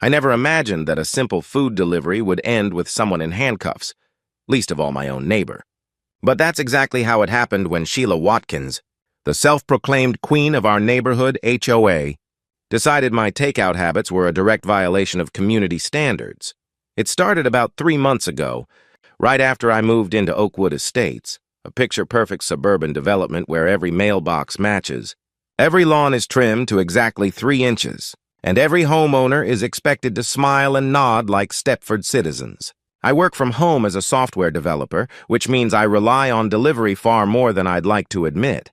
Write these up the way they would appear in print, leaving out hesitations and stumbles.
I never imagined that a simple food delivery would end with someone in handcuffs, least of all my own neighbor. But that's exactly how it happened when Sheila Watkins, the self-proclaimed queen of our neighborhood HOA, decided my takeout habits were a direct violation of community standards. It started about 3 months ago, right after I moved into Oakwood Estates, a picture-perfect suburban development where every mailbox matches. Every lawn is trimmed to exactly 3 inches, and every homeowner is expected to smile and nod like Stepford citizens. I work from home as a software developer, which means I rely on delivery far more than I'd like to admit.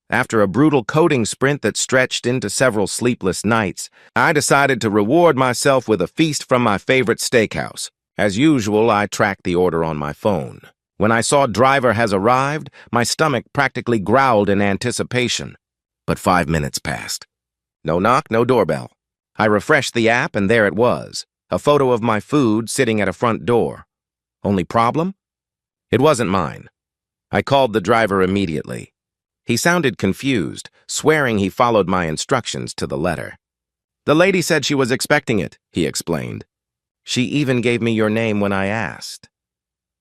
After a brutal coding sprint that stretched into several sleepless nights, I decided to reward myself with a feast from my favorite steakhouse. As usual, I tracked the order on my phone. When I saw "driver has arrived," my stomach practically growled in anticipation. But 5 minutes passed. No knock, no doorbell. I refreshed the app, and there it was, a photo of my food sitting at a front door. Only problem? It wasn't mine. I called the driver immediately. He sounded confused, swearing he followed my instructions to the letter. "The lady said she was expecting it," he explained. "She even gave me your name when I asked."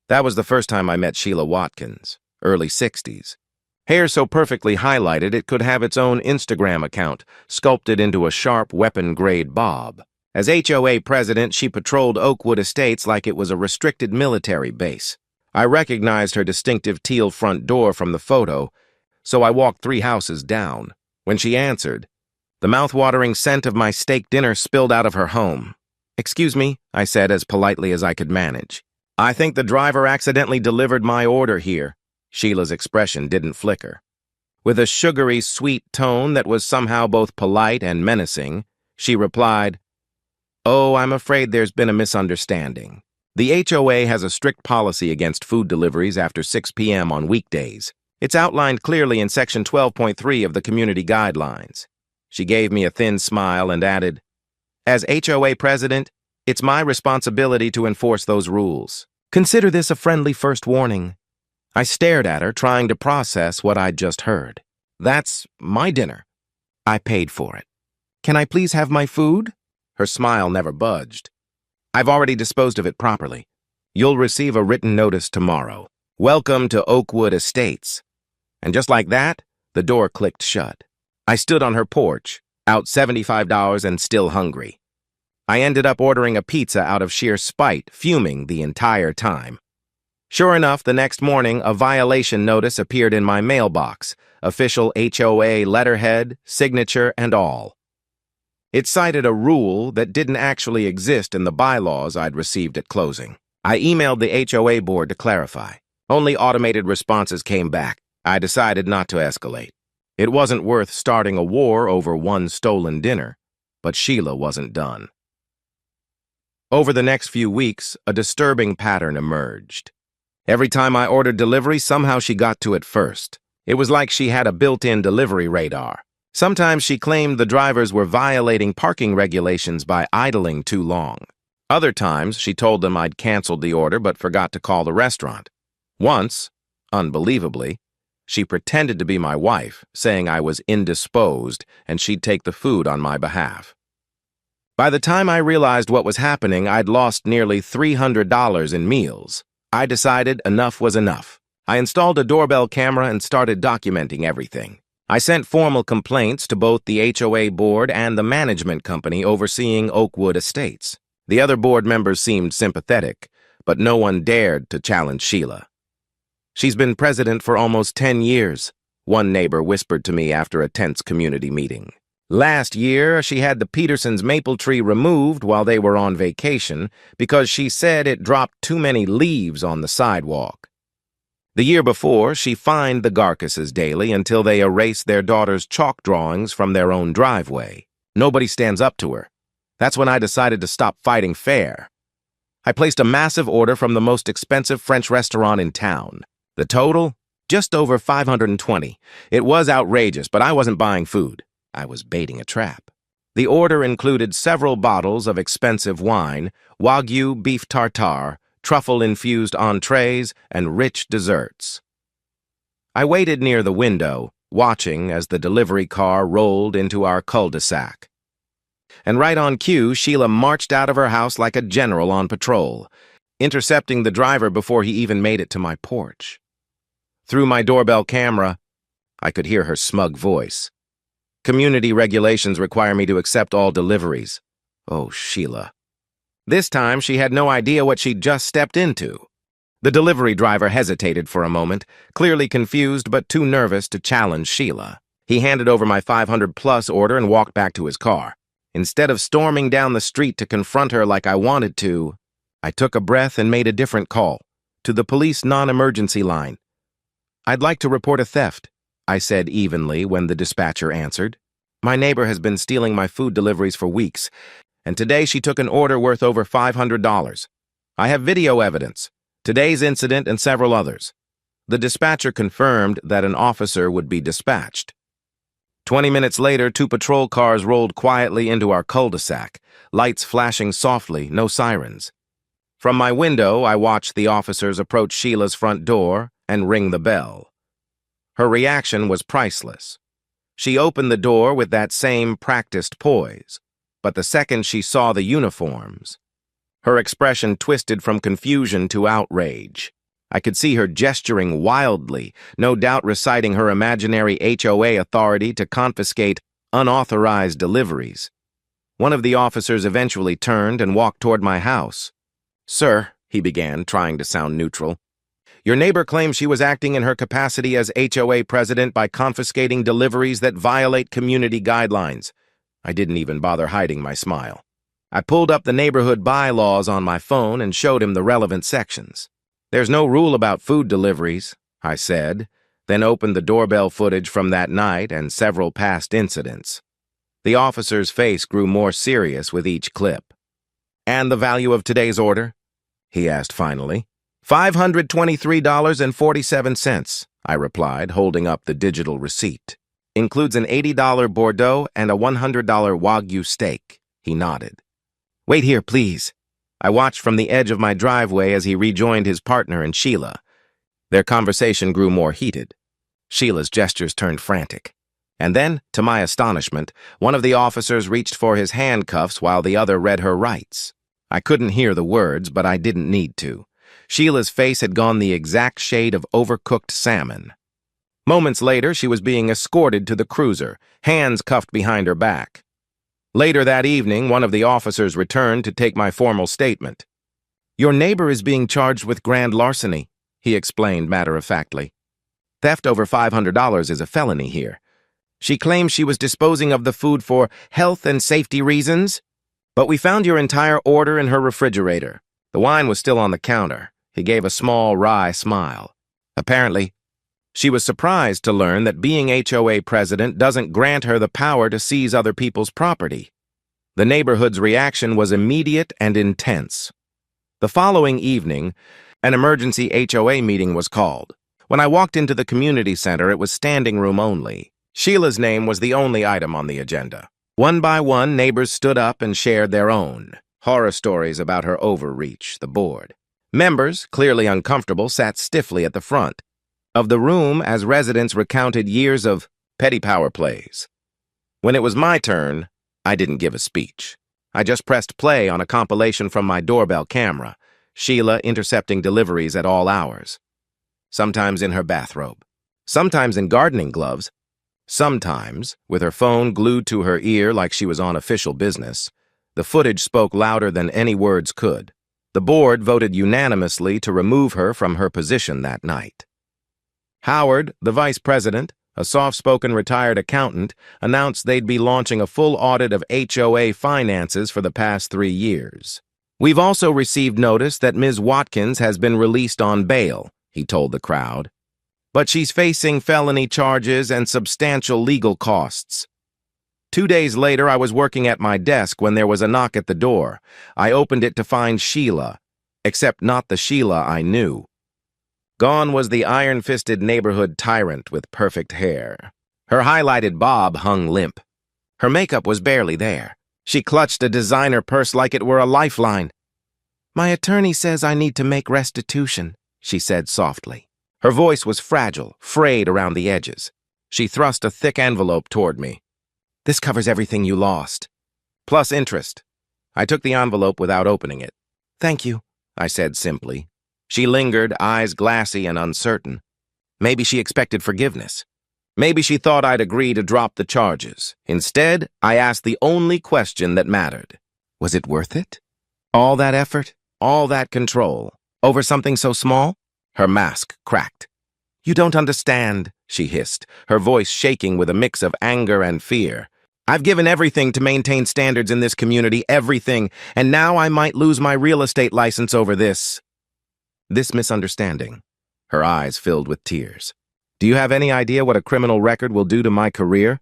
That was the first time I met Sheila Watkins, early 60s. Hair so perfectly highlighted it could have its own Instagram account, sculpted into a sharp weapon-grade bob. As HOA president, she patrolled Oakwood Estates like it was a restricted military base. I recognized her distinctive teal front door from the photo, so I walked 3 houses down. When she answered, the mouth-watering scent of my steak dinner spilled out of her home. "Excuse me," I said as politely as I could manage. "I think the driver accidentally delivered my order here." Sheila's expression didn't flicker. With a sugary, sweet tone that was somehow both polite and menacing, she replied, "Oh, I'm afraid there's been a misunderstanding. The HOA has a strict policy against food deliveries after 6 p.m. on weekdays. It's outlined clearly in Section 12.3 of the Community Guidelines." She gave me a thin smile and added, "As HOA president, it's my responsibility to enforce those rules. Consider this a friendly first warning." I stared at her, trying to process what I'd just heard. "That's my dinner. I paid for it. Can I please have my food?" Her smile never budged. "I've already disposed of it properly. You'll receive a written notice tomorrow. Welcome to Oakwood Estates." And just like that, the door clicked shut. I stood on her porch, out $75 and still hungry. I ended up ordering a pizza out of sheer spite, fuming the entire time. Sure enough, the next morning, a violation notice appeared in my mailbox, official HOA letterhead, signature, and all. It cited a rule that didn't actually exist in the bylaws I'd received at closing. I emailed the HOA board to clarify. Only automated responses came back. I decided not to escalate. It wasn't worth starting a war over one stolen dinner, but Sheila wasn't done. Over the next few weeks, a disturbing pattern emerged. Every time I ordered delivery, somehow she got to it first. It was like she had a built-in delivery radar. Sometimes she claimed the drivers were violating parking regulations by idling too long. Other times, she told them I'd canceled the order but forgot to call the restaurant. Once, unbelievably, she pretended to be my wife, saying I was indisposed and she'd take the food on my behalf. By the time I realized what was happening, I'd lost nearly $300 in meals. I decided enough was enough. I installed a doorbell camera and started documenting everything. I sent formal complaints to both the HOA board and the management company overseeing Oakwood Estates. The other board members seemed sympathetic, but no one dared to challenge Sheila. "She's been president for almost 10 years, one neighbor whispered to me after a tense community meeting. Last year, she had the Petersons' maple tree removed while they were on vacation because she said it dropped too many leaves on the sidewalk. The year before, she fined the Garcases daily until they erased their daughter's chalk drawings from their own driveway. Nobody stands up to her. That's when I decided to stop fighting fair. I placed a massive order from the most expensive French restaurant in town. The total? Just over $520. It was outrageous, but I wasn't buying food. I was baiting a trap. The order included several bottles of expensive wine, Wagyu beef tartare, truffle-infused entrees, and rich desserts. I waited near the window, watching as the delivery car rolled into our cul-de-sac. and right on cue, Sheila marched out of her house like a general on patrol, intercepting the driver before he even made it to my porch. Through my doorbell camera, I could hear her smug voice. Community regulations require me to accept all deliveries. Oh, Sheila. This time, she had no idea what she'd just stepped into. The delivery driver hesitated for a moment, clearly confused but too nervous to challenge Sheila. He handed over my 500-plus order and walked back to his car. Instead of storming down the street to confront her like I wanted to, I took a breath and made a different call, to the police non-emergency line. "I'd like to report a theft," I said evenly when the dispatcher answered. "My neighbor has been stealing my food deliveries for weeks, and today she took an order worth over $500. I have video evidence, today's incident and several others." The dispatcher confirmed that an officer would be dispatched. 20 minutes later, 2 patrol cars rolled quietly into our cul-de-sac, lights flashing softly, no sirens. From my window, I watched the officers approach Sheila's front door and ring the bell. Her reaction was priceless. She opened the door with that same practiced poise, but the second she saw the uniforms, her expression twisted from confusion to outrage. I could see her gesturing wildly, no doubt reciting her imaginary HOA authority to confiscate unauthorized deliveries. One of the officers eventually turned and walked toward my house. "Sir," he began, trying to sound neutral, "your neighbor claims she was acting in her capacity as HOA president by confiscating deliveries that violate community guidelines." I didn't even bother hiding my smile. I pulled up the neighborhood bylaws on my phone and showed him the relevant sections. "There's no rule about food deliveries," I said, then opened the doorbell footage from that night and several past incidents. The officer's face grew more serious with each clip. "And the value of today's order?" he asked finally. $523.47, I replied, holding up the digital receipt. "Includes an $80 Bordeaux and a $100 Wagyu steak," he nodded. "Wait here, please." I watched from the edge of my driveway as he rejoined his partner and Sheila. Their conversation grew more heated. Sheila's gestures turned frantic. And then, to my astonishment, one of the officers reached for his handcuffs while the other read her rights. I couldn't hear the words, but I didn't need to. Sheila's face had gone the exact shade of overcooked salmon. Moments later, she was being escorted to the cruiser, hands cuffed behind her back. Later that evening, one of the officers returned to take my formal statement. "Your neighbor is being charged with grand larceny," he explained matter-of-factly. "Theft over $500 is a felony here. She claims she was disposing of the food for health and safety reasons, but we found your entire order in her refrigerator. The wine was still on the counter." He gave a small, wry smile. "Apparently, she was surprised to learn that being HOA president doesn't grant her the power to seize other people's property." The neighborhood's reaction was immediate and intense. The following evening, an emergency HOA meeting was called. When I walked into the community center, it was standing room only. Sheila's name was the only item on the agenda. One by one, neighbors stood up and shared their own horror stories about her overreach, the board. Members, clearly uncomfortable, sat stiffly at the front of the room as residents recounted years of petty power plays. When it was my turn, I didn't give a speech. I just pressed play on a compilation from my doorbell camera, Sheila intercepting deliveries at all hours. Sometimes in her bathrobe, sometimes in gardening gloves, sometimes with her phone glued to her ear like she was on official business. The footage spoke louder than any words could. The board voted unanimously to remove her from her position that night. Howard, the vice president, a soft-spoken retired accountant, announced they'd be launching a full audit of HOA finances for the past 3 years. "We've also received notice that Ms. Watkins has been released on bail," he told the crowd. "But she's facing felony charges and substantial legal costs." 2 days later, I was working at my desk when there was a knock at the door. I opened it to find Sheila, except not the Sheila I knew. Gone was the iron-fisted neighborhood tyrant with perfect hair. Her highlighted bob hung limp. Her makeup was barely there. She clutched a designer purse like it were a lifeline. "My attorney says I need to make restitution," she said softly. Her voice was fragile, frayed around the edges. She thrust a thick envelope toward me. "This covers everything you lost." plus interest. I took the envelope without opening it. Thank you, I said simply. She lingered, eyes glassy and uncertain. Maybe she expected forgiveness. Maybe she thought I'd agree to drop the charges. Instead, I asked the only question that mattered. Was it worth it? All that effort, all that control, over something so small? Her mask cracked. You don't understand, she hissed, her voice shaking with a mix of anger and fear. I've given everything to maintain standards in this community, everything, and now I might lose my real estate license over this. This misunderstanding. Her eyes filled with tears. Do you have any idea what a criminal record will do to my career?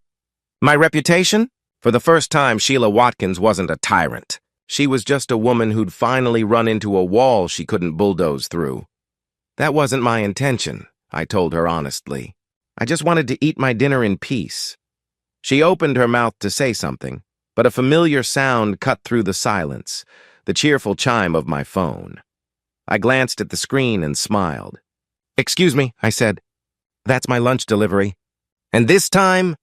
My reputation? For the first time, Sheila Watkins wasn't a tyrant. She was just a woman who'd finally run into a wall she couldn't bulldoze through. That wasn't my intention, I told her honestly. I just wanted to eat my dinner in peace. She opened her mouth to say something, but a familiar sound cut through the silence, the cheerful chime of my phone. I glanced at the screen and smiled. Excuse me, I said. That's my lunch delivery. And this time,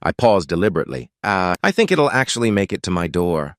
I paused deliberately. I think it'll actually make it to my door.